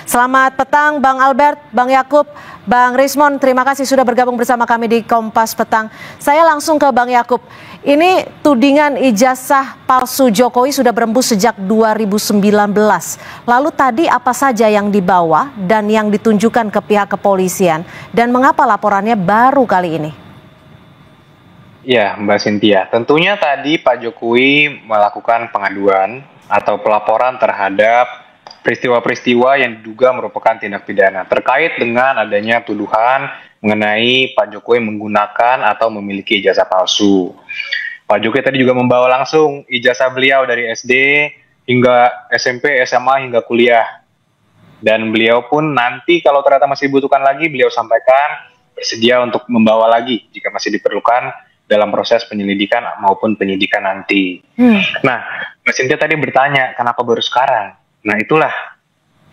Selamat petang Bang Albert, Bang Yakub, Bang Rismon, terima kasih sudah bergabung bersama kami di Kompas Petang. Saya langsung ke Bang Yakub. Ini tudingan ijazah palsu Jokowi sudah berembus sejak 2019. Lalu tadi apa saja yang dibawa dan yang ditunjukkan ke pihak kepolisian? Dan mengapa laporannya baru kali ini? Ya, Mbak Cynthia, tentunya tadi Pak Jokowi melakukan pengaduan atau pelaporan terhadap peristiwa-peristiwa yang diduga merupakan tindak pidana terkait dengan adanya tuduhan mengenai Pak Jokowi menggunakan atau memiliki ijazah palsu. Pak Jokowi tadi juga membawa langsung ijazah beliau dari SD hingga SMP, SMA hingga kuliah. Dan beliau pun nanti kalau ternyata masih dibutuhkan lagi, beliau sampaikan bersedia untuk membawa lagi jika masih diperlukan dalam proses penyelidikan maupun penyidikan nanti. Nah, Mbak Cynthia tadi bertanya, kenapa baru sekarang? Nah, itulah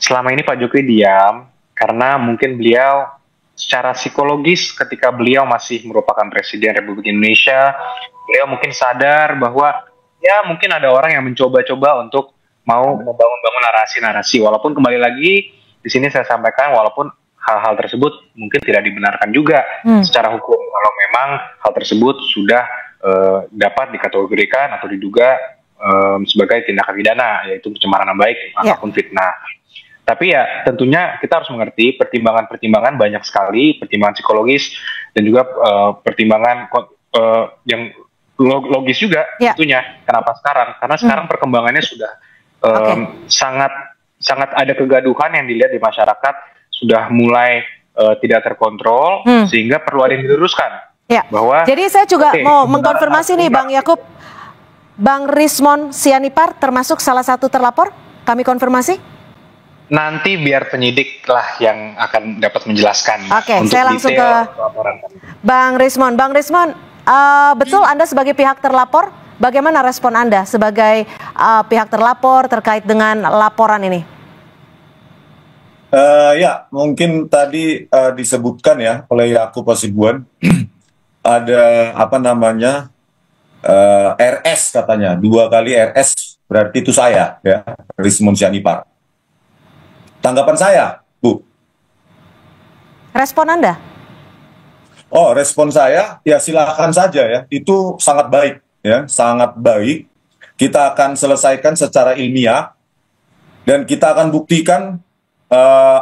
selama ini Pak Jokowi diam karena mungkin beliau secara psikologis ketika beliau masih merupakan Presiden Republik Indonesia, beliau mungkin sadar bahwa ya mungkin ada orang yang mencoba-coba untuk mau membangun narasi-narasi. Walaupun kembali lagi di sini saya sampaikan walaupun hal-hal tersebut mungkin tidak dibenarkan juga secara hukum kalau memang hal tersebut sudah dapat dikategorikan atau diduga sebagai tindakan pidana, yaitu pencemaran nama baik ataupun fitnah. Tapi ya tentunya kita harus mengerti pertimbangan-pertimbangan banyak sekali, pertimbangan psikologis dan juga pertimbangan yang logis juga tentunya. Kenapa sekarang? Karena sekarang perkembangannya sudah sangat ada kegaduhan yang dilihat di masyarakat, sudah mulai tidak terkontrol sehingga perlu ada yang diluruskan. Bahwa jadi saya juga mau mengkonfirmasi nih Bang Yakub, Bang Rismon Sianipar termasuk salah satu terlapor? Kami konfirmasi? Nanti biar penyidik lah yang akan dapat menjelaskan. Oke, saya langsung ke Bang Rismon. Bang Rismon, betul Anda sebagai pihak terlapor, bagaimana respon Anda sebagai pihak terlapor terkait dengan laporan ini? Ya, mungkin tadi disebutkan ya oleh Yakub Hasibuan, ada apa namanya, RS katanya, 2 kali RS berarti itu saya ya, Rismon Sianipar. Tanggapan saya, Bu. Respon Anda? Oh, respon saya ya silakan saja ya, itu sangat baik ya, sangat baik. Kita akan selesaikan secara ilmiah dan kita akan buktikan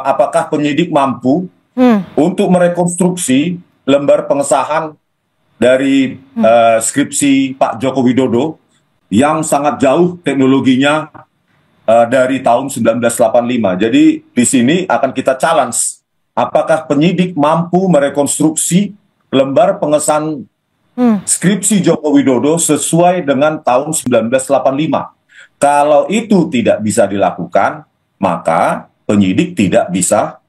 apakah penyidik mampu untuk merekonstruksi lembar pengesahan dari skripsi Pak Joko Widodo yang sangat jauh teknologinya dari tahun 1985. Jadi di sini akan kita challenge apakah penyidik mampu merekonstruksi lembar pengesahan skripsi Joko Widodo sesuai dengan tahun 1985. Kalau itu tidak bisa dilakukan, maka penyidik tidak bisa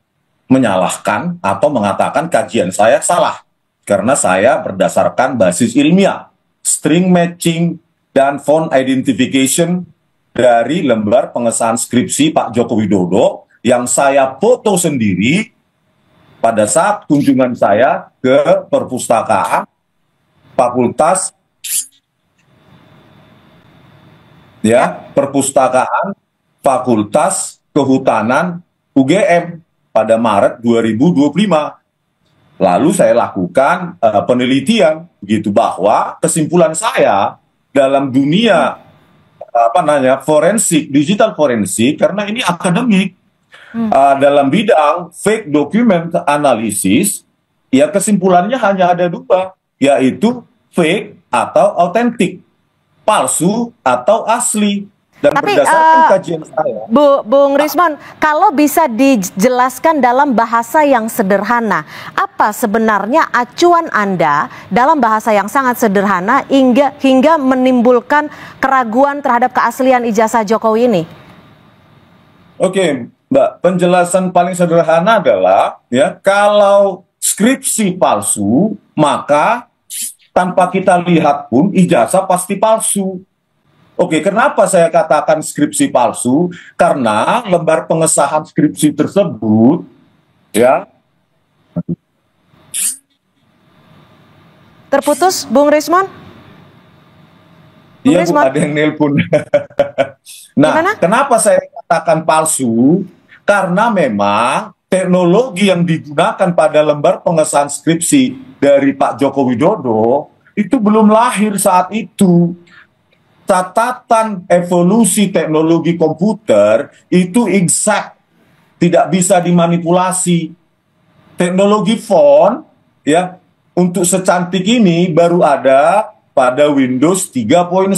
menyalahkan atau mengatakan kajian saya salah. Karena saya berdasarkan basis ilmiah, string matching, dan font identification dari lembar pengesahan skripsi Pak Joko Widodo yang saya foto sendiri pada saat kunjungan saya ke perpustakaan Fakultas Perpustakaan Fakultas Kehutanan UGM pada Maret 2025. Lalu saya lakukan penelitian gitu bahwa kesimpulan saya dalam dunia forensik, digital forensik, karena ini akademik dalam bidang fake document analysis, ya kesimpulannya hanya ada 2, yaitu fake atau autentik, palsu atau asli. Dan tapi berdasarkan kajian saya, Bung Rismon, kalau bisa dijelaskan dalam bahasa yang sederhana, apa sebenarnya acuan Anda dalam bahasa yang sangat sederhana hingga menimbulkan keraguan terhadap keaslian ijazah Jokowi ini? Oke, Mbak, penjelasan paling sederhana adalah ya kalau skripsi palsu, maka tanpa kita lihat pun ijazah pasti palsu. Oke, kenapa saya katakan skripsi palsu? Karena lembar pengesahan skripsi tersebut, ya. Terputus, Bung Rismon? Iya, Bu, ada yang nelpon. Nah, kenapa saya katakan palsu? Karena memang teknologi yang digunakan pada lembar pengesahan skripsi dari Pak Joko Widodo itu belum lahir saat itu. Catatan evolusi teknologi komputer itu exact, tidak bisa dimanipulasi. Teknologi font ya untuk secantik ini baru ada pada Windows 3.1.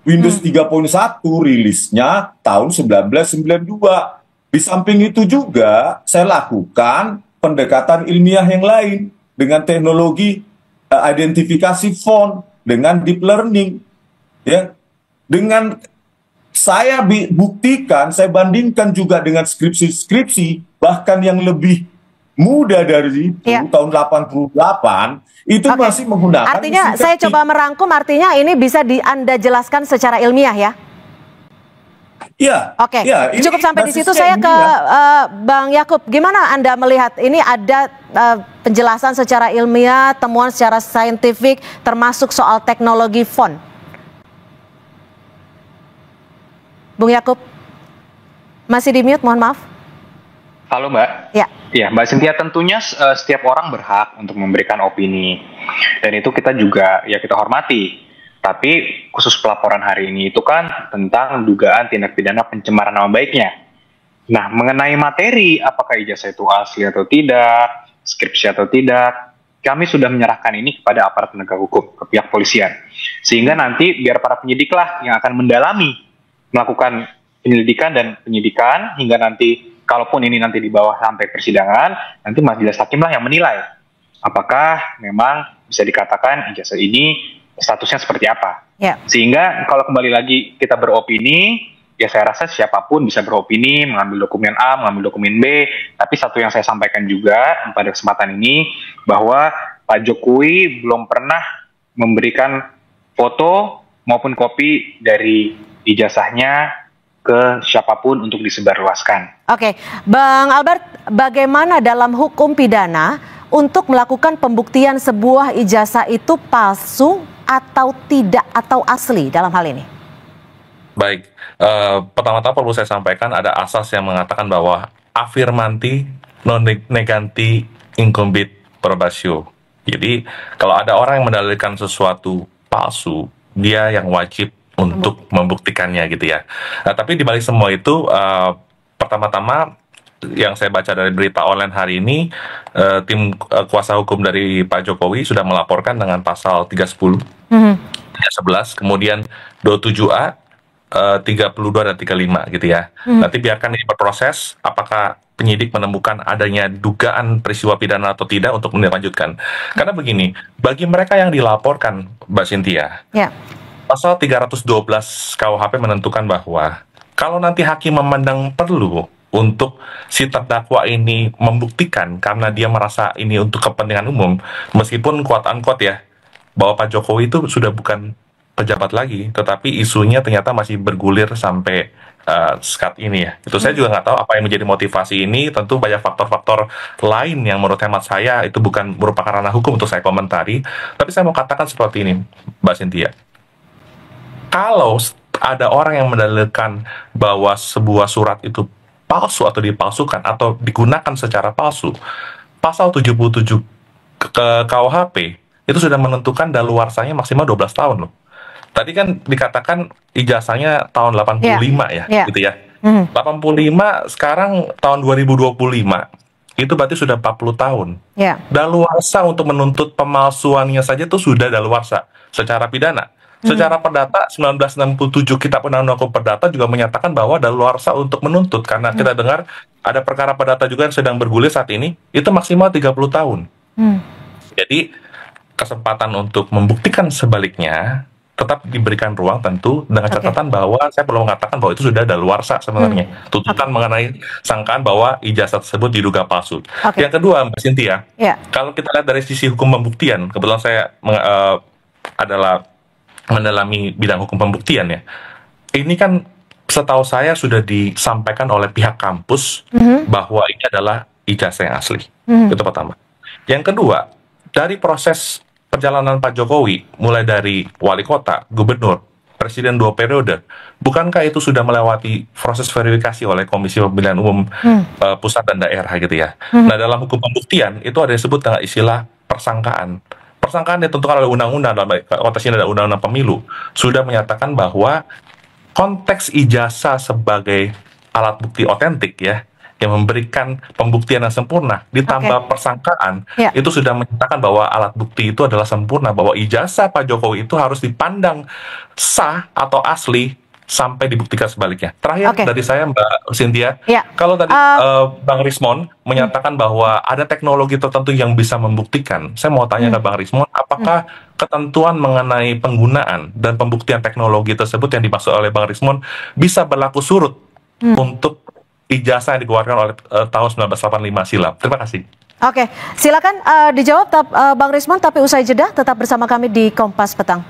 Windows 3.1 rilisnya tahun 1992. Di samping itu juga saya lakukan pendekatan ilmiah yang lain dengan teknologi identifikasi font, dengan deep learning. Ya, dengan saya buktikan, saya bandingkan juga dengan skripsi-skripsi bahkan yang lebih muda dari itu, tahun 88 itu masih menggunakan. Artinya saya coba merangkum, artinya ini bisa Anda jelaskan secara ilmiah ya? Iya. Oke, ya, cukup sampai di situ. Saya ke Bang Yakub, gimana Anda melihat ini ada penjelasan secara ilmiah, temuan secara saintifik, termasuk soal teknologi font? Bung Yakub, masih di mute, mohon maaf. Halo Mbak. Ya. Ya, Mbak Cynthia, tentunya setiap orang berhak untuk memberikan opini. Dan itu kita juga, ya kita hormati. Tapi khusus pelaporan hari ini itu kan tentang dugaan tindak pidana pencemaran nama baiknya. Nah, mengenai materi, apakah ijazah itu asli atau tidak, skripsi atau tidak, kami sudah menyerahkan ini kepada aparat penegak hukum, ke pihak polisian. Sehingga nanti biar para penyidik lah yang akan melakukan penyelidikan dan penyidikan hingga nanti, kalaupun ini nanti dibawa sampai persidangan, nanti majelis hakim lah yang menilai apakah memang bisa dikatakan ijazah ini statusnya seperti apa. Sehingga kalau kembali lagi kita beropini, ya saya rasa siapapun bisa beropini, mengambil dokumen A, mengambil dokumen B, tapi satu yang saya sampaikan juga pada kesempatan ini, bahwa Pak Jokowi belum pernah memberikan foto maupun kopi dari ijazahnya ke siapapun untuk disebarluaskan. Oke, Bang Albert, bagaimana dalam hukum pidana untuk melakukan pembuktian sebuah ijazah itu palsu atau tidak atau asli dalam hal ini? Baik, pertama-tama perlu saya sampaikan ada asas yang mengatakan bahwa affirmanti non neganti incumbit probatio. Jadi kalau ada orang yang mendalilkan sesuatu palsu, dia yang wajib untuk membuktikannya gitu ya. Nah, tapi dibalik semua itu, pertama-tama yang saya baca dari berita online hari ini, tim kuasa hukum dari Pak Jokowi sudah melaporkan dengan pasal 310, 311, kemudian 27A, 32 dan 35 gitu ya. Nanti biarkan ini berproses, apakah penyidik menemukan adanya dugaan peristiwa pidana atau tidak untuk melanjutkan. Karena begini, bagi mereka yang dilaporkan, Mbak Cynthia, pasal 312 KUHP menentukan bahwa kalau nanti hakim memandang perlu untuk si terdakwa ini membuktikan karena dia merasa ini untuk kepentingan umum, meskipun quote-unquote ya, bahwa Pak Jokowi itu sudah bukan pejabat lagi, tetapi isunya ternyata masih bergulir sampai saat ini ya. Itu saya juga nggak tahu apa yang menjadi motivasi ini, tentu banyak faktor-faktor lain yang menurut hemat saya itu bukan merupakan ranah hukum untuk saya komentari, tapi saya mau katakan seperti ini, Mbak Cynthia. Kalau ada orang yang mendalilkan bahwa sebuah surat itu palsu atau dipalsukan atau digunakan secara palsu, pasal 77 ke KUHP itu sudah menentukan daluarsanya maksimal 12 tahun loh. Tadi kan dikatakan ijazahnya tahun 85 gitu ya. 85 sekarang tahun 2025. Itu berarti sudah 40 tahun. Daluarsa untuk menuntut pemalsuannya saja itu sudah daluarsa secara pidana. Secara perdata 1967 Kitab Undang-Undang Hukum Perdata juga menyatakan bahwa daluarsa untuk menuntut, karena kita dengar ada perkara perdata juga yang sedang bergulir saat ini, itu maksimal 30 tahun. Jadi kesempatan untuk membuktikan sebaliknya tetap diberikan ruang tentu dengan catatan bahwa saya perlu mengatakan bahwa itu sudah daluarsa sebenarnya. Tuntutan mengenai sangkaan bahwa ijazah tersebut diduga palsu. Yang kedua, Mbak Cynthia, kalau kita lihat dari sisi hukum pembuktian, kebetulan saya adalah mendalami bidang hukum pembuktian ya. Ini kan setahu saya sudah disampaikan oleh pihak kampus bahwa ini adalah ijazah yang asli. Itu pertama. Yang kedua, dari proses perjalanan Pak Jokowi, mulai dari wali kota, gubernur, presiden 2 periode, bukankah itu sudah melewati proses verifikasi oleh Komisi Pemilihan Umum pusat dan daerah gitu ya? Nah, dalam hukum pembuktian itu ada yang disebut dengan istilah persangkaan. Persangkaan ditentukan oleh undang-undang, dalam konteks ini ada undang-undang pemilu, sudah menyatakan bahwa konteks ijazah sebagai alat bukti otentik ya, yang memberikan pembuktian yang sempurna ditambah persangkaan, itu sudah menyatakan bahwa alat bukti itu adalah sempurna, bahwa ijazah Pak Jokowi itu harus dipandang sah atau asli sampai dibuktikan sebaliknya. Terakhir dari saya, Mbak Cynthia, kalau tadi Bang Rismon menyatakan bahwa ada teknologi tertentu yang bisa membuktikan, saya mau tanya ke Bang Rismon, apakah ketentuan mengenai penggunaan dan pembuktian teknologi tersebut yang dimaksud oleh Bang Rismon bisa berlaku surut untuk ijazah yang dikeluarkan oleh tahun 1985 silam? Terima kasih. Oke, silakan dijawab Bang Rismon, tapi usai jeda tetap bersama kami di Kompas Petang.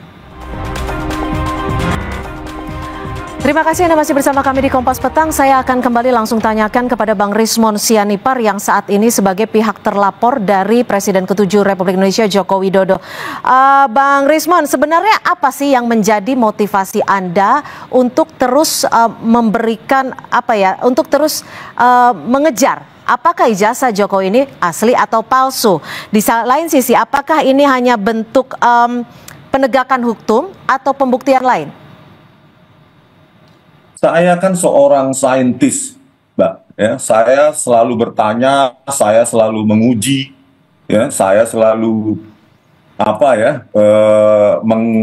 Terima kasih Anda masih bersama kami di Kompas Petang. Saya akan kembali langsung tanyakan kepada Bang Rismon Sianipar yang saat ini sebagai pihak terlapor dari Presiden ke-7 Republik Indonesia Joko Widodo. Bang Rismon, sebenarnya apa sih yang menjadi motivasi Anda untuk terus memberikan untuk terus mengejar apakah ijazah Jokowi ini asli atau palsu? Di lain sisi, apakah ini hanya bentuk penegakan hukum atau pembuktian lain? Saya kan seorang saintis, Mbak. Ya, saya selalu bertanya, saya selalu menguji, ya, saya selalu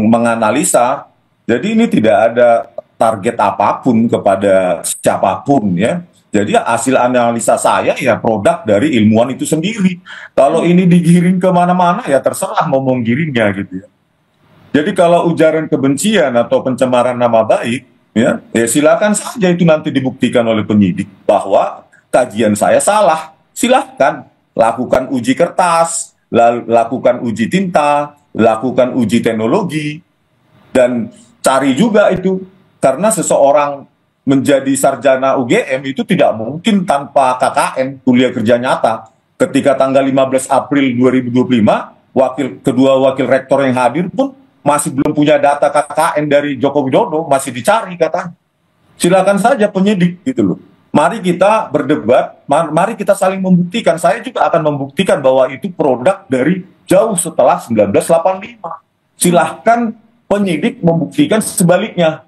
menganalisa. Jadi ini tidak ada target apapun kepada siapapun, ya. Jadi hasil analisa saya ya produk dari ilmuwan itu sendiri. Kalau ini digiring kemana-mana ya terserah mau menggiringnya gitu ya. Jadi kalau ujaran kebencian atau pencemaran nama baik, ya silakan saja itu nanti dibuktikan oleh penyidik bahwa kajian saya salah. Silahkan lakukan uji kertas, lakukan uji tinta, lakukan uji teknologi, dan cari juga itu. Karena seseorang menjadi sarjana UGM itu tidak mungkin tanpa KKN, kuliah kerja nyata. Ketika tanggal 15 April 2025, kedua wakil rektor yang hadir pun masih belum punya data KKN dari Joko Widodo, masih dicari katanya. Silakan saja penyidik gitu loh. Mari kita berdebat, mari kita saling membuktikan. Saya juga akan membuktikan bahwa itu produk dari jauh setelah 1985. Silahkan penyidik membuktikan sebaliknya.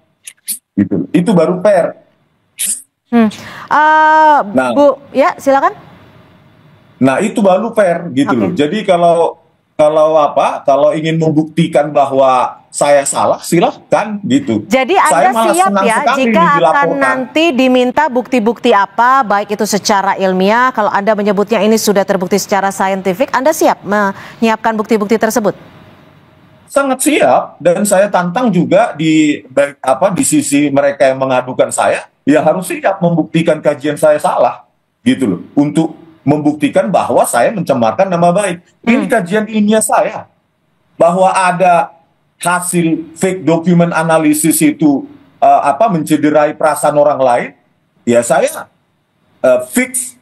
Gitu. Itu baru fair. Bu, ya silakan. Nah itu baru fair gitu loh. Jadi kalau ingin membuktikan bahwa saya salah, silahkan gitu. Jadi Anda siap ya jika akan nanti diminta bukti-bukti apa, baik itu secara ilmiah, kalau Anda menyebutnya ini sudah terbukti secara saintifik, Anda siap menyiapkan bukti-bukti tersebut? Sangat siap, dan saya tantang juga di sisi mereka yang mengadukan saya, ya harus siap membuktikan kajian saya salah, gitu loh, untuk membuktikan bahwa saya mencemarkan nama baik. Ini kajian ilmiah saya, bahwa ada hasil fake document analisis itu mencederai perasaan orang lain, ya saya fix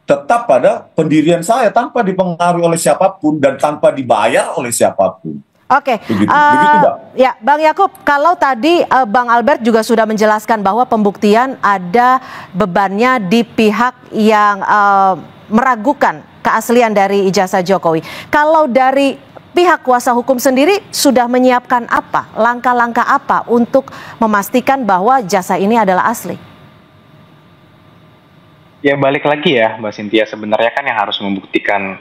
tetap pada pendirian saya tanpa dipengaruhi oleh siapapun dan tanpa dibayar oleh siapapun. Oke, ya Bang Yakub, kalau tadi Bang Albert juga sudah menjelaskan bahwa pembuktian ada bebannya di pihak yang meragukan keaslian dari ijazah Jokowi. Kalau dari pihak kuasa hukum sendiri sudah menyiapkan apa, langkah-langkah apa untuk memastikan bahwa ijazah ini adalah asli? Ya balik lagi ya Mbak Cynthia, sebenarnya kan yang harus membuktikan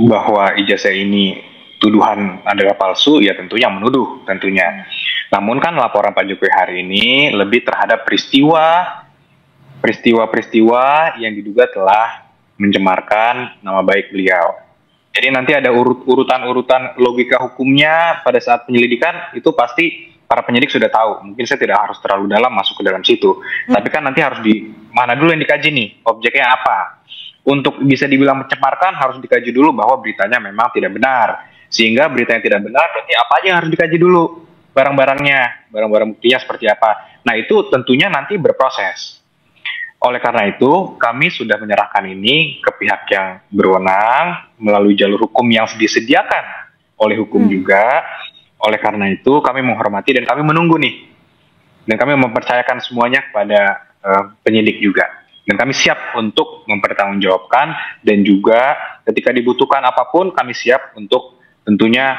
bahwa ijazah ini tuduhan adalah palsu, ya tentunya yang menuduh tentunya. Namun kan laporan Pak Jokowi hari ini lebih terhadap peristiwa-peristiwa yang diduga telah mencemarkan nama baik beliau. Jadi nanti ada urutan-urutan logika hukumnya pada saat penyelidikan, itu pasti para penyidik sudah tahu. Mungkin saya tidak harus terlalu dalam masuk ke dalam situ. Tapi kan nanti harus mana dulu yang dikaji nih, objeknya apa. Untuk bisa dibilang mencemarkan harus dikaji dulu bahwa beritanya memang tidak benar. Sehingga berita yang tidak benar berarti apa aja yang harus dikaji dulu, barang-barangnya, barang-barang buktinya seperti apa. Nah itu tentunya nanti berproses. Oleh karena itu kami sudah menyerahkan ini ke pihak yang berwenang melalui jalur hukum yang disediakan oleh hukum juga, Oleh karena itu kami menghormati dan kami menunggu nih, dan kami mempercayakan semuanya kepada penyidik juga. Dan kami siap untuk mempertanggungjawabkan, dan juga ketika dibutuhkan apapun kami siap untuk tentunya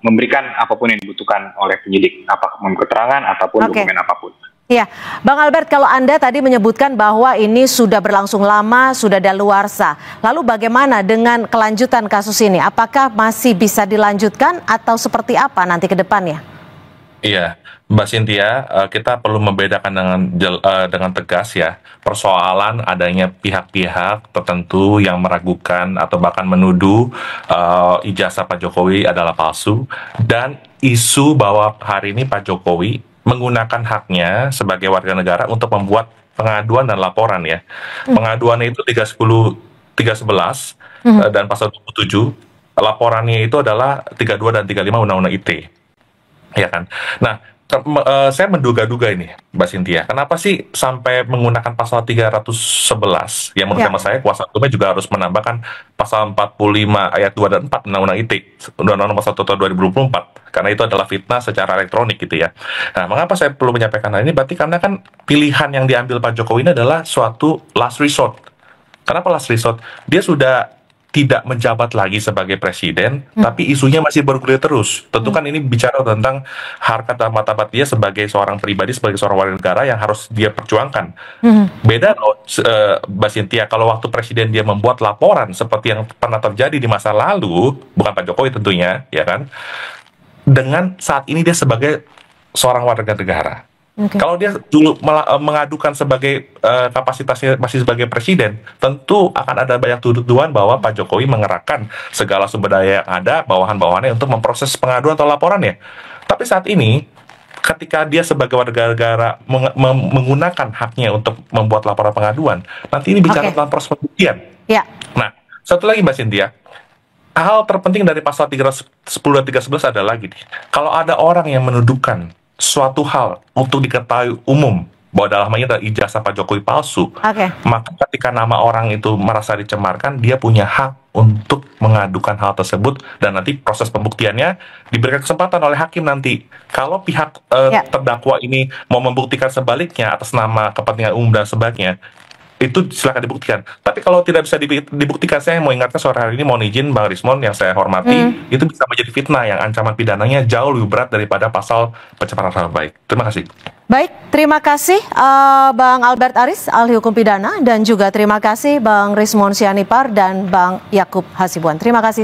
memberikan apapun yang dibutuhkan oleh penyidik, apapun keterangan ataupun dokumen apapun. Ya, Bang Albert, kalau Anda tadi menyebutkan bahwa ini sudah berlangsung lama, sudah daluarsa. Lalu bagaimana dengan kelanjutan kasus ini? Apakah masih bisa dilanjutkan atau seperti apa nanti ke depannya? Iya, Mbak Cynthia, kita perlu membedakan dengan tegas ya persoalan adanya pihak-pihak tertentu yang meragukan atau bahkan menuduh ijazah Pak Jokowi adalah palsu, dan isu bahwa hari ini Pak Jokowi menggunakan haknya sebagai warga negara untuk membuat pengaduan dan laporan ya. Pengaduannya itu 311 dan pasal 27, laporannya itu adalah 32 dan 35 Undang-Undang ITE. Ya kan. Nah, saya menduga-duga ini, Mbak Cynthia, kenapa sih sampai menggunakan pasal 311? Yang menurut saya kuasa hukumnya juga harus menambahkan pasal 45 ayat 2 dan 4 Undang-Undang ITE, Undang-Undang Pasal 1 tahun 2024, karena itu adalah fitnah secara elektronik gitu ya. Nah, mengapa saya perlu menyampaikan hal ini? Berarti karena kan pilihan yang diambil Pak Jokowi ini adalah suatu last resort. Kenapa last resort? Dia sudah tidak menjabat lagi sebagai presiden, tapi isunya masih bergulir terus. Tentu kan ini bicara tentang harkat dan martabat dia sebagai seorang pribadi, sebagai seorang warga negara yang harus dia perjuangkan. Beda loh, Mbak Cynthia, kalau waktu presiden dia membuat laporan seperti yang pernah terjadi di masa lalu, bukan Pak Jokowi tentunya, ya kan, dengan saat ini dia sebagai seorang warga negara. Kalau dia dulu mengadukan sebagai kapasitasnya masih sebagai presiden, tentu akan ada banyak tuduhan bahwa Pak Jokowi mengerahkan segala sumber daya yang ada, bawahan-bawahannya untuk memproses pengaduan atau laporannya. Tapi saat ini, ketika dia sebagai warga negara menggunakan haknya untuk membuat laporan pengaduan, nanti ini bicara tentang proses pembuktian. Nah, satu lagi Mbak Cynthia, hal terpenting dari pasal 310 dan 311 adalah gini, kalau ada orang yang menuduhkan suatu hal untuk diketahui umum bahwa dalamnya adalah ijazah Pak Jokowi palsu, maka ketika nama orang itu merasa dicemarkan, dia punya hak untuk mengadukan hal tersebut, dan nanti proses pembuktiannya diberikan kesempatan oleh hakim nanti. Kalau pihak terdakwa ini mau membuktikan sebaliknya atas nama kepentingan umum dan sebagainya, itu silakan dibuktikan. Tapi kalau tidak bisa dibuktikan, saya mau ingatkan sore hari ini, mohon izin Bang Rismon yang saya hormati, itu bisa menjadi fitnah yang ancaman pidananya jauh lebih berat daripada pasal pencemaran nama baik. Terima kasih. Baik, terima kasih Bang Albert Aris, ahli hukum pidana, dan juga terima kasih Bang Rismon Sianipar dan Bang Yakub Hasibuan. Terima kasih.